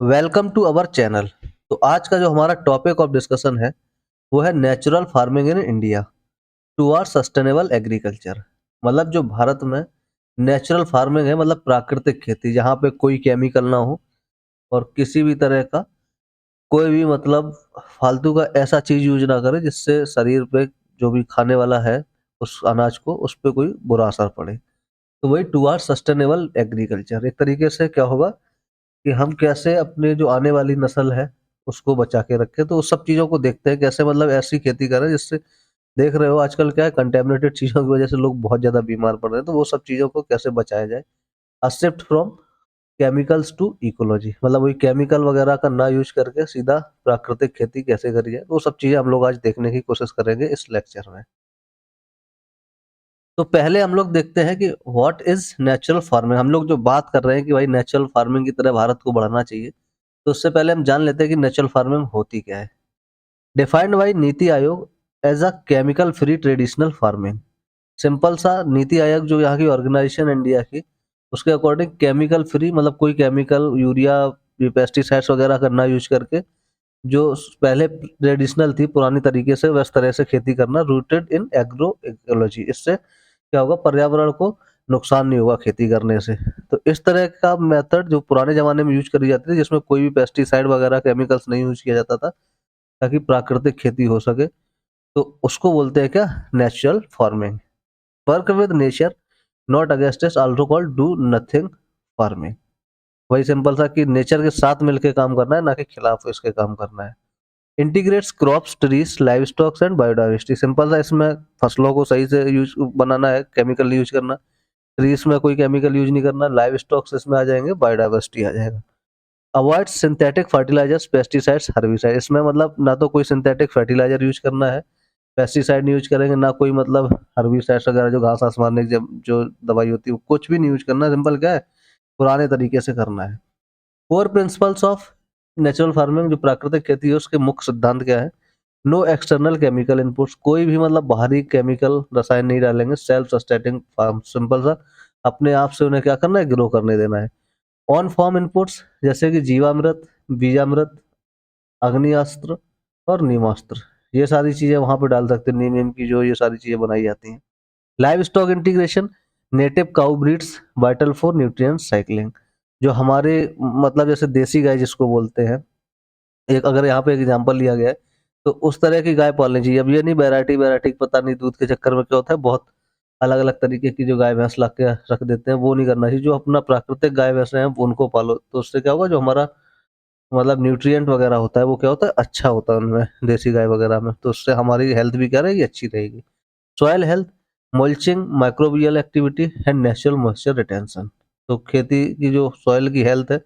Welcome to our channel. तो आज का जो हमारा टॉपिक ऑफ डिस्कशन है वो है natural farming in India toward sustainable agriculture. मतलब जो भारत में नेचुरल फार्मिंग है, मतलब प्राकृतिक खेती, जहाँ पे कोई केमिकल ना हो और किसी भी तरह का कोई भी मतलब फालतू का ऐसा चीज यूज ना करे जिससे शरीर पे जो भी खाने वाला है उस अनाज को उस पे कोई बुरा असर पड़े। तो वही टुवर्ड सस्टेनेबल एग्रीकल्चर एक तरीके से क्या होगा कि हम कैसे अपने जो आने वाली नस्ल है उसको बचा के रखें। तो उस सब चीज़ों को देखते हैं कैसे मतलब ऐसी खेती करें जिससे देख रहे हो आजकल क्या है, कंटेमिनेटेड चीज़ों की वजह से लोग बहुत ज़्यादा बीमार पड़ रहे हैं। तो वो सब चीज़ों को कैसे बचाया जाए, a shift from chemicals to ecology, मतलब वही केमिकल वगैरह का ना यूज करके सीधा प्राकृतिक खेती कैसे करी जाए। तो वो सब चीज़ें हम लोग आज देखने की कोशिश करेंगे इस लेक्चर में। तो पहले हम लोग देखते हैं कि व्हाट इज नेचुरल फार्मिंग। हम लोग जो बात कर रहे हैं कि भाई नेचुरल फार्मिंग की तरह भारत को बढ़ना चाहिए, तो उससे पहले हम जान लेते हैं कि नेचुरल फार्मिंग होती क्या है। Defined by NITI Aayog as a chemical free traditional farming. Simple सा नीति आयोग जो यहाँ की ऑर्गेनाइजेशन इंडिया की, उसके अकॉर्डिंग केमिकल फ्री मतलब कोई केमिकल यूरिया पेस्टिसाइड्स वगैरह का ना यूज करके जो पहले ट्रेडिशनल थी पुरानी तरीके से वैस तरह से खेती करना, रूटेड इन एग्रो इकोलॉजी। इससे क्या होगा, पर्यावरण को नुकसान नहीं होगा खेती करने से। तो इस तरह का मेथड जो पुराने ज़माने में यूज़ करी जाती थी, जिसमें कोई भी पेस्टिसाइड वगैरह केमिकल्स नहीं यूज़ किया जाता था ताकि प्राकृतिक खेती हो सके, तो उसको बोलते हैं क्या, natural farming. Work with nature not against it, also called do nothing farming. वही सिंपल सा कि नेचर के साथ मिलके काम करना है, ना कि खिलाफ इसके काम करना है। Integrates crops, trees, live stocks and biodiversity. Simple सा इसमें फसलों को सही से यूज बनाना है, केमिकल नहीं यूज करना। ट्रीज में कोई केमिकल यूज नहीं करना, लाइव स्टॉक्स इसमें आ जाएंगे, बायोडाइवर्सिटी आ जाएगा। Avoid synthetic fertilisers, pesticides, herbicide. इसमें मतलब ना तो कोई सिंथेटिक फर्टिलाइजर यूज करना है, पेस्टिसाइड नहीं यूज करेंगे, ना कोई मतलब हर्बिसाइड्स वगैरह जो घास आस मारने की जो दवाई होती है वो कुछ भी नहीं यूज करना। सिंपल क्या है, पुराने तरीके से करना है। Core principles of natural farming, जो प्राकृतिक खेती है उसके मुख्य सिद्धांत क्या है। नो एक्सटर्नल केमिकल इनपुट्स, कोई भी मतलब बाहरी केमिकल रसायन नहीं डालेंगे। सेल्फ सस्टेनिंग फार्म, सिंपल सा अपने आप से उन्हें क्या करना है, ग्रो करने देना है। ऑन फॉर्म इनपुट्स जैसे कि जीवामृत, बीजामृत, अग्निअस्त्र और नीमास्त्र, ये सारी चीजें वहां पे डाल सकते हैं। नीम नीम की जो ये सारी चीजें बनाई जाती हैं। Live stock integration, native cow breeds, vital for nutrient cycling. जो हमारे मतलब जैसे देसी गाय जिसको बोलते हैं, एक अगर यहाँ पे एक एग्जांपल लिया गया है, तो उस तरह की गाय पालनी चाहिए। अब ये नहीं वैरायटी वैरायटी पता नहीं दूध के चक्कर में क्या होता है, बहुत अलग अलग तरीके की जो गाय भैंस ला के रख देते हैं, वो नहीं करना चाहिए। जो अपना प्राकृतिक गाय भैंस हैं उनको पालो, तो उससे क्या होगा, जो हमारा मतलब न्यूट्रिएंट वगैरह होता है वो क्या होता है, अच्छा होता है उनमें, देसी गाय वगैरह में। तो उससे हमारी हेल्थ भी क्या रहेगी, अच्छी रहेगी। Soil health, mulching, microbial activity and natural moisture retention. तो खेती की जो सॉइल की हेल्थ है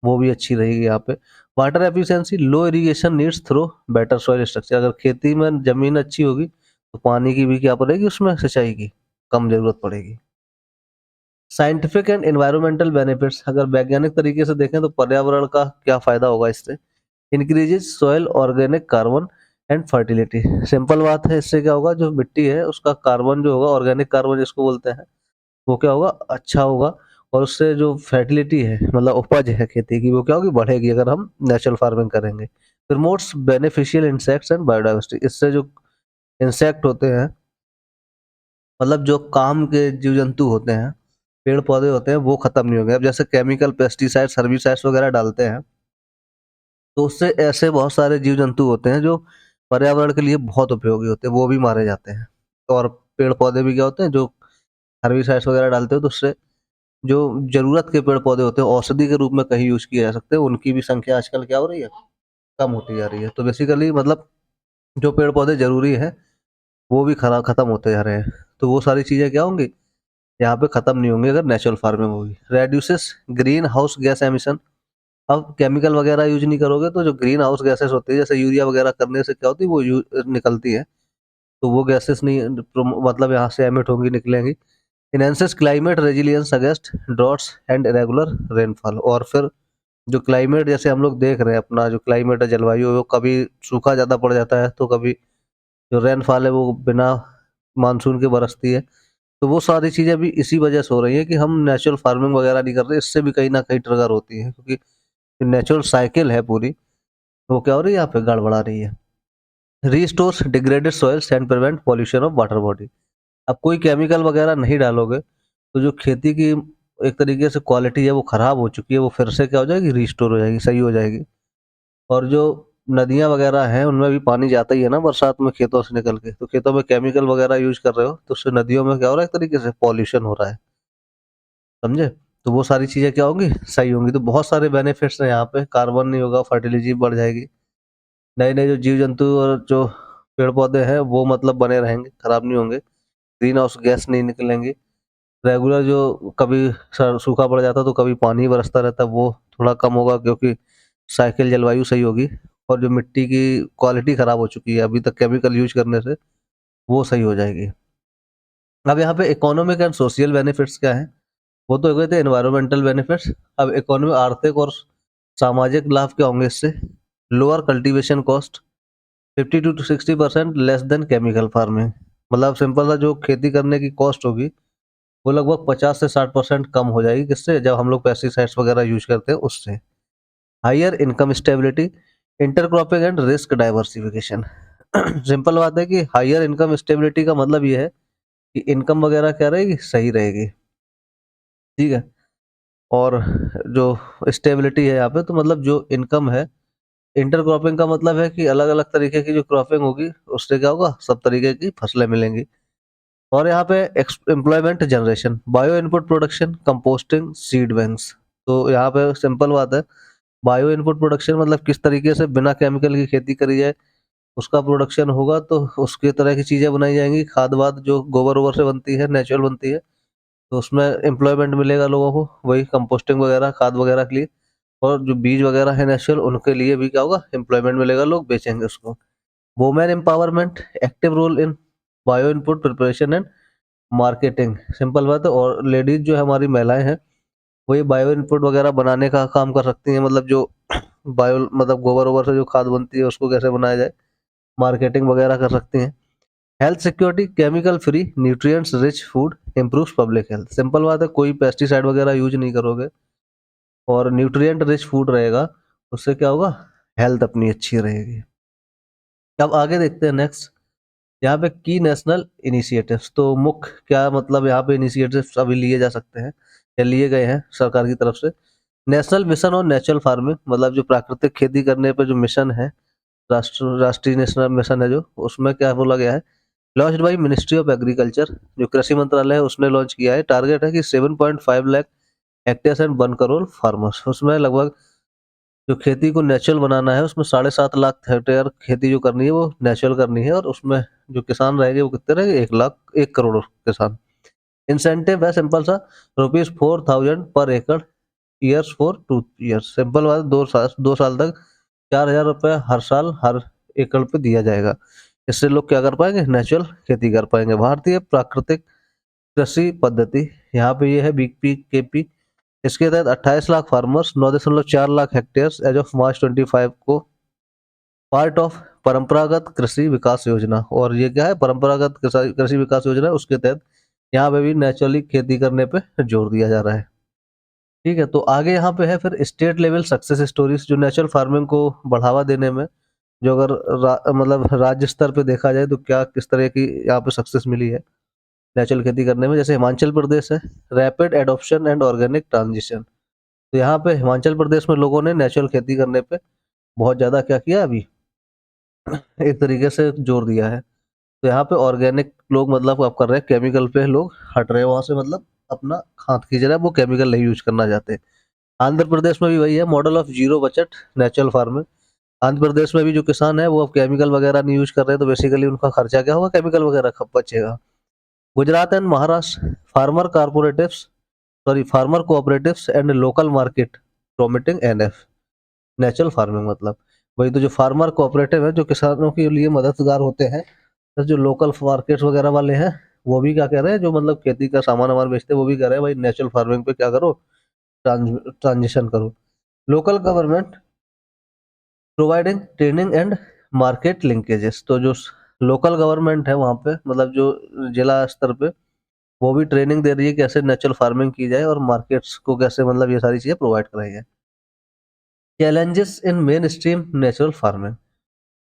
वो भी अच्छी रहेगी यहाँ पे। Water efficiency, low irrigation needs through better soil structure. अगर खेती में जमीन अच्छी होगी तो पानी की भी क्या पड़ेगी, उसमें सिंचाई की कम जरूरत पड़ेगी। साइंटिफिक एंड एनवायरमेंटल बेनिफिट्स, अगर वैज्ञानिक तरीके से देखें तो पर्यावरण का क्या फायदा होगा इससे। Increases soil organic carbon and fertility. Simple बात है, इससे क्या होगा, जो मिट्टी है उसका कार्बन जो होगा, ऑर्गेनिक कार्बन जिसको बोलते हैं, वो क्या होगा, अच्छा होगा। और उससे जो फर्टिलिटी है मतलब उपज है खेती की, वो क्या होगी, बढ़ेगी अगर हम नेचुरल फार्मिंग करेंगे। Promotes beneficial insects and biodiversity. इससे जो इंसेक्ट होते हैं, मतलब जो काम के जीव जंतु होते हैं, पेड़ पौधे होते हैं, वो खत्म नहीं होंगे। अब जैसे केमिकल पेस्टिसाइड्स हर्बिसाइड्स वगैरह डालते हैं, तो उससे ऐसे बहुत सारे जीव जंतु होते हैं जो पर्यावरण के लिए बहुत उपयोगी होते हैं, वो भी मारे जाते हैं। और पेड़ पौधे भी क्या होते हैं, जो हर्बिसाइड्स वगैरह डालते हो तो उससे जो जरूरत के पेड़ पौधे होते हैं औषधि के रूप में कहीं यूज किए जा सकते हैं, उनकी भी संख्या आजकल क्या हो रही है, कम होती जा रही है। तो बेसिकली मतलब जो पेड़ पौधे जरूरी है वो भी खरा खत्म होते जा रहे हैं। तो वो सारी चीजें क्या होंगी, यहाँ पे खत्म नहीं होंगी अगर नेचुरल फार्मिंग होगी। Reduces green house gas emission. अब केमिकल वगैरह यूज नहीं करोगे तो जो ग्रीन हाउस गैसेस होती है, जैसे यूरिया वगैरह करने से क्या होती है, वो निकलती है। तो वो गैसेस नहीं मतलब यहाँ से एमिट होंगी, निकलेंगी। Enhances climate resilience against droughts and irregular rainfall. और फिर जो क्लाइमेट, जैसे हम लोग देख रहे हैं अपना जो क्लाइमेट है, जलवायु है, वो कभी सूखा ज़्यादा पड़ जाता है तो कभी जो रेनफॉल है वो बिना मानसून के बरसती है। तो वो सारी चीज़ें भी इसी वजह से हो रही है कि हम नेचुरल फार्मिंग वगैरह नहीं कर रहे, इससे भी कहीं ना कहीं ट्रिगर होती है। क्योंकि नेचुरल साइकिल है पूरी, वो क्या हो रही है यहाँ पे गड़बड़ा रही है। Restores degraded soils and prevent pollution of water body. अब कोई केमिकल वगैरह नहीं डालोगे तो जो खेती की एक तरीके से क्वालिटी है वो खराब हो चुकी है, वो फिर से क्या हो जाएगी, रिस्टोर हो जाएगी, सही हो जाएगी। और जो नदियाँ वगैरह हैं उनमें भी पानी जाता ही है ना बरसात में खेतों से निकल के, तो खेतों में केमिकल वगैरह यूज कर रहे हो तो उससे नदियों में क्या हो रहा है, एक तरीके से पॉल्यूशन हो रहा है, समझे। तो वो सारी चीजें क्या होंगी, सही होंगी। तो बहुत सारे बेनिफिट्स हैं यहाँ पे, कार्बन नहीं होगा, फर्टिलिटी बढ़ जाएगी, नए नए जो जीव जंतु और जो पेड़ पौधे हैं वो मतलब बने रहेंगे, खराब नहीं होंगे, ग्रीन हाउस गैस नहीं निकलेंगी, रेगुलर जो कभी सूखा पड़ जाता तो कभी पानी बरसता रहता वो थोड़ा कम होगा, क्योंकि साइकिल जलवायु सही होगी। और जो मिट्टी की क्वालिटी खराब हो चुकी है अभी तक केमिकल यूज करने से, वो सही हो जाएगी। अब यहाँ पे इकोनॉमिक एंड सोशल बेनिफिट्स क्या है, वो तो हो गए थे एनवायरमेंटल बेनिफिट्स। अब इकोनॉमी, आर्थिक और सामाजिक लाभ क्या होंगे इससे, lower cultivation cost, 50 to 60% less than chemical farming. मतलब सिंपल सा जो खेती करने की कॉस्ट होगी वो लगभग 50 से 60% कम हो जाएगी, किससे, जब हम लोग पेस्टिसाइड्स वगैरह यूज करते हैं उससे। Higher income stability, intercropping and risk diversification. Simple बात है कि हायर इनकम स्टेबिलिटी का मतलब ये है कि इनकम वगैरह क्या रहेगी, सही रहेगी, ठीक है। और जो स्टेबिलिटी है यहाँ पे, तो मतलब जो इनकम है, इंटरक्रॉपिंग का मतलब है कि अलग अलग तरीके की जो क्रॉपिंग होगी उससे क्या होगा, सब तरीके की फसलें मिलेंगी। और यहाँ पे employment generation, bio input production, composting, seed banks. तो यहाँ पे सिंपल बात है, बायो इनपुट प्रोडक्शन मतलब किस तरीके से बिना केमिकल की खेती करी जाए, उसका प्रोडक्शन होगा तो उसके तरह की चीजें बनाई जाएंगी, खाद वाद जो गोबर वोबर से बनती है, नेचुरल बनती है, तो उसमें एम्प्लॉयमेंट मिलेगा लोगों को, वही कंपोस्टिंग वगैरह खाद वगैरह के लिए। और जो बीज वगैरह है नेचुरल, उनके लिए भी क्या होगा, एम्प्लॉयमेंट मिलेगा, लोग बेचेंगे उसको। Women empowerment, active role in bio input preparation and marketing. Simple बात है, और लेडीज जो है हमारी महिलाएं हैं, वही बायो इनपुट वगैरह बनाने का काम कर सकती हैं, मतलब जो बायो मतलब गोबर वोबर से जो खाद बनती है उसको कैसे बनाया जाए, मार्केटिंग वगैरह कर सकती हैं। Health security, chemical free nutrients rich food improves public health. Simple बात है, कोई पेस्टिसाइड वगैरह यूज नहीं करोगे और न्यूट्रिएंट रिच फूड रहेगा, उससे क्या होगा, हेल्थ अपनी अच्छी रहेगी। अब आगे देखते हैं नेक्स्ट, यहाँ पे की नेशनल इनिशिएटिव्स। तो मुख्य क्या मतलब यहाँ पे इनिशिएटिव्स अभी लिए जा सकते हैं या लिए गए हैं सरकार की तरफ से। National mission on natural farming, मतलब जो प्राकृतिक खेती करने पे जो मिशन है, राष्ट्रीय नेशनल मिशन है जो, उसमें क्या बोला गया है, launched by ministry of agriculture, जो कृषि मंत्रालय है उसने लॉन्च किया है। टारगेट है कि 7.5 lakh hectares and 1 crore farmers. उसमें लगभग जो खेती को नेचुरल बनाना है उसमें 7.5 लाख हेक्टेयर खेती जो करनी है वो नेचुरल करनी है, और उसमें जो किसान रहेंगे वो कितने रहेंगे, 1 करोड़ किसान। इंसेंटिव है सिंपल सा, ₹4,000 पर एकड़, ईयर्स फॉर 2 ईयर्स। सिंपल बात है, 2 साल तक 4,000 रुपये हर साल हर एकड़ पे दिया जाएगा। इससे लोग क्या कर पाएंगे, नेचुरल खेती कर पाएंगे। भारतीय प्राकृतिक कृषि पद्धति, यहाँ पे ये है BPKP। इसके तहत 28 lakh farmers, 9.4 lakh hectares as of March 25 को पार्ट ऑफ परंपरागत कृषि विकास योजना। और ये क्या है, परंपरागत कृषि विकास योजना, उसके तहत यहाँ पे भी नेचुरली खेती करने पे जोर दिया जा रहा है, ठीक है। तो आगे यहाँ पे है फिर स्टेट लेवल सक्सेस स्टोरीज, जो नेचुरल फार्मिंग को बढ़ावा देने में, जो अगर मतलब राज्य स्तर पे देखा जाए तो क्या किस तरह की यहाँ पे सक्सेस मिली है नेचुरल खेती करने में। जैसे हिमाचल प्रदेश है, rapid adoption and organic transition. तो यहाँ पे हिमाचल प्रदेश में लोगों ने नेचुरल खेती करने पे बहुत ज़्यादा क्या किया अभी, एक तरीके से जोर दिया है। तो यहाँ पे ऑर्गेनिक लोग मतलब अब कर रहे हैं, केमिकल पे लोग हट रहे हैं वहाँ से, मतलब अपना हाथ खींच रहे हैं, वो केमिकल नहीं यूज करना चाहते। आंध्र प्रदेश में भी वही है, model of zero budget natural farming. Andhra Pradesh में भी जो किसान है वो अब केमिकल वगैरह नहीं यूज कर रहे हैं, तो बेसिकली उनका खर्चा क्या होगा, केमिकल वगैरह खप बचेगा। Gujarat and Maharashtra, farmer cooperatives and local market promoting NF, natural farming मतलब वही। तो जो फार्मर कोऑपरेटिव है जो किसानों के लिए मददगार होते हैं, तो जो लोकल मार्केट्स वगैरह वाले हैं वो भी क्या कह रहे हैं, जो मतलब खेती का सामान वामान बेचते हैं वो भी कह रहे हैं भाई नेचुरल फार्मिंग पे क्या करो, ट्रांजिशन करो। Local government providing training and market linkages. तो जो लोकल गवर्नमेंट है वहाँ पे, मतलब जो जिला स्तर पे, वो भी ट्रेनिंग दे रही है कैसे नेचुरल फार्मिंग की जाए और मार्केट्स को कैसे मतलब ये सारी चीज़ें प्रोवाइड कराई जाए। Challenges in main stream natural farming,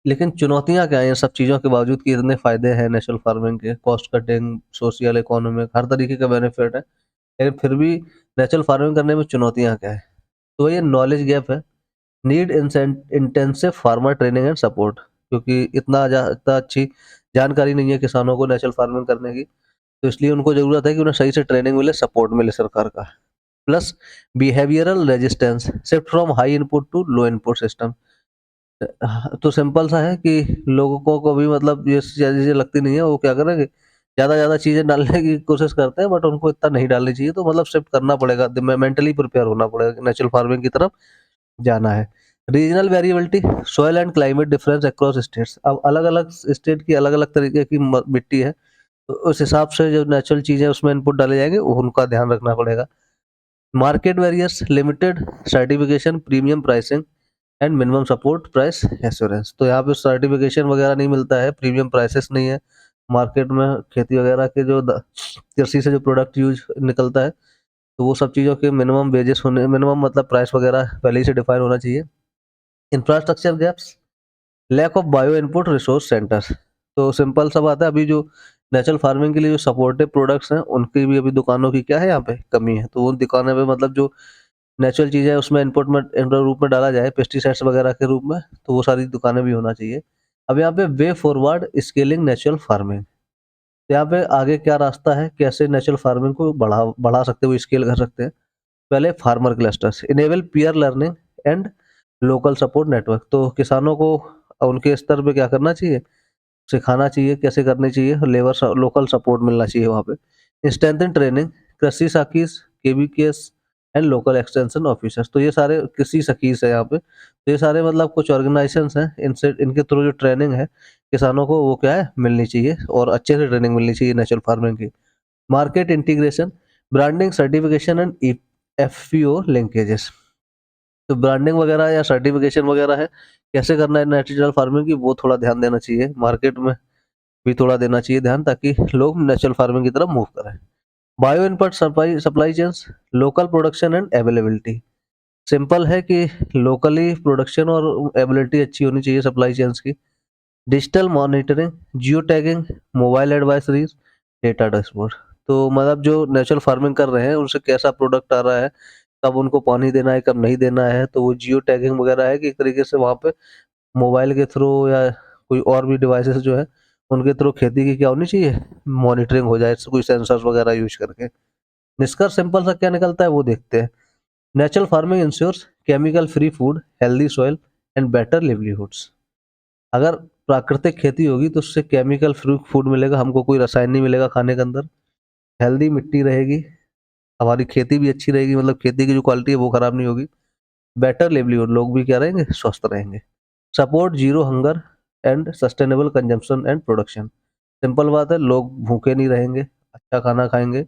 लेकिन चुनौतियाँ क्या हैं इन सब चीज़ों के बावजूद कि इतने फ़ायदे हैं नेचुरल फार्मिंग के, कॉस्ट कटिंग, सोशल, इकोनॉमिक, हर तरीके का बेनिफिट है, लेकिन फिर भी नेचुरल फार्मिंग करने में चुनौतियाँ क्या है? तो ये नॉलेज गैप है, need intensive farmer training and support, क्योंकि इतना अच्छी जानकारी नहीं है किसानों को नेचुरल फार्मिंग करने की, तो इसलिए उनको ज़रूरत है कि उन्हें सही से ट्रेनिंग मिले, सपोर्ट मिले सरकार का। Plus behavioural resistance, shift from high input to low input system. तो सिंपल सा है कि लोगों को कभी मतलब ये चीज़ें लगती नहीं है, वो क्या करेंगे, ज़्यादा-ज़्यादा चीज़ें डालने की कोशिश करते हैं, बट उनको इतना नहीं डालनी चाहिए, तो मतलब शिफ्ट करना पड़ेगा, मेंटली प्रिपेयर होना पड़ेगा, नेचुरल फार्मिंग की तरफ जाना है। Regional variability, soil and climate difference across states, अब अलग-अलग स्टेट की अलग-अलग तरीके की मिट्टी है, तो उस हिसाब से जो नेचुरल चीज़ें उसमें इनपुट डाले जाएँगे, उनका ध्यान रखना पड़ेगा। Market warriors, limited certification, premium pricing and minimum support price assurance, तो यहाँ पे सर्टिफिकेशन वगैरह नहीं मिलता है, प्रीमियम प्राइसेस नहीं है, मार्केट में खेती वगैरह के जो कृषि से जो प्रोडक्ट यूज निकलता है, तो वो सब चीज़ों के मिनिमम वेजेस होने, मिनिमम मतलब प्राइस वगैरह पहले ही से डिफाइन होना चाहिए। Infrastructure gaps, lack of bio input resource centres, तो सिंपल सा बात है, अभी जो नेचुरल फार्मिंग के लिए जो सपोर्टिव प्रोडक्ट्स हैं, उनकी भी अभी दुकानों की क्या है यहाँ पे कमी है, तो वो दुकानों पे मतलब जो नेचुरल चीज़ें हैं उसमें इनपुट रूप में डाला जाए, पेस्टिसाइड्स वगैरह के रूप में, तो वो सारी दुकानें भी होना चाहिए। अब यहाँ पे way forward scaling natural farming, तो यहाँ पे आगे क्या रास्ता है, कैसे नेचुरल फार्मिंग को बढ़ा बढ़ा सकते हो, स्केल कर सकते हैं। पहले farmer clusters, enable peer learning and local support network, तो किसानों को उनके स्तर पे क्या करना चाहिए, सिखाना चाहिए, कैसे करनी चाहिए, लोकल सपोर्ट मिलना चाहिए वहाँ पे। स्ट्रेंथन ट्रेनिंग, कृषि साखीस, केवीकेएस एंड लोकल एक्सटेंशन ऑफिसर्स, तो ये सारे कृषि सखीस है यहाँ पे, तो ये सारे मतलब कुछ ऑर्गेनाइजेशंस हैं, इनसे इनके थ्रू जो ट्रेनिंग है किसानों को वो क्या है मिलनी चाहिए, और अच्छे से ट्रेनिंग मिलनी चाहिए नेचुरल फार्मिंग की। Market integration, branding, certification and FPO linkages, तो ब्रांडिंग वगैरह या सर्टिफिकेशन वगैरह है, कैसे करना है नेचुरल फार्मिंग की, वो थोड़ा ध्यान देना चाहिए, मार्केट में भी थोड़ा देना चाहिए ध्यान, ताकि लोग नेचुरल फार्मिंग की तरफ मूव करें। Bio input supply supply chains, local production and availability, simple है कि लोकली प्रोडक्शन और एबिलिटी अच्छी होनी चाहिए सप्लाई चेन्स की। Digital monitoring, geo tagging, mobile advisories, data dashboard, तो मतलब जो नेचुरल फार्मिंग कर रहे हैं उनसे कैसा प्रोडक्ट आ रहा है, कब उनको पानी देना है, कब नहीं देना है, तो वो जियो टैगिंग वगैरह है कि एक तरीके से वहाँ पे मोबाइल के थ्रू या कोई और भी डिवाइसेस जो है उनके थ्रू खेती की क्या होनी चाहिए, मॉनिटरिंग हो जाए, कोई सेंसर्स वगैरह यूज करके। निष्कर्ष सिंपल सा क्या निकलता है वो देखते हैं। Natural farming ensures chemical free food, healthy soil and better livelihoods, अगर प्राकृतिक खेती होगी तो उससे केमिकल फ्री फूड मिलेगा, हमको कोई रसायन नहीं मिलेगा खाने के अंदर, हेल्दी मिट्टी रहेगी, हमारी खेती भी अच्छी रहेगी, मतलब खेती की जो क्वालिटी है वो खराब नहीं होगी, बेटर लिवलीहुड, लोग भी क्या रहेंगे, स्वस्थ रहेंगे। Support zero hunger and sustainable consumption and production, simple बात है, लोग भूखे नहीं रहेंगे, अच्छा खाना खाएंगे,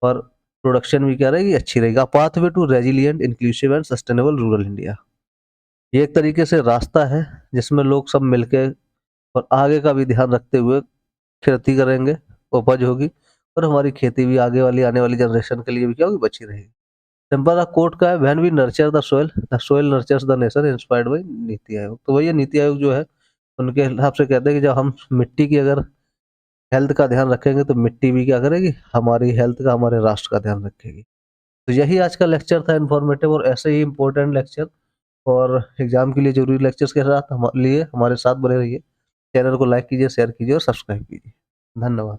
और प्रोडक्शन भी क्या रहेगी, अच्छी रहेगी। Pathway to resilient inclusive and sustainable rural India, ये एक तरीके से रास्ता है जिसमें लोग सब मिलके और आगे का भी ध्यान रखते हुए खेती करेंगे, उपज होगी, और हमारी खेती भी आगे वाली आने वाली जनरेशन के लिए भी क्या होगी, बची रहेगी। सिंपल सा कोट का है, when we nurture the soil nurtures the nation, inspired by NITI Aayog, तो वही नीति आयोग जो है उनके हिसाब से कहते हैं कि जब हम मिट्टी की अगर हेल्थ का ध्यान रखेंगे तो मिट्टी भी क्या करेगी, हमारी हेल्थ का, हमारे राष्ट्र का ध्यान रखेगी। तो यही आज का लेक्चर था इन्फॉर्मेटिव, और ऐसे ही इंपॉर्टेंट लेक्चर और एग्जाम के लिए जरूरी लेक्चर्स के साथ हमारे साथ बने रहिए। चैनल को लाइक कीजिए, शेयर कीजिए और सब्सक्राइब कीजिए। धन्यवाद।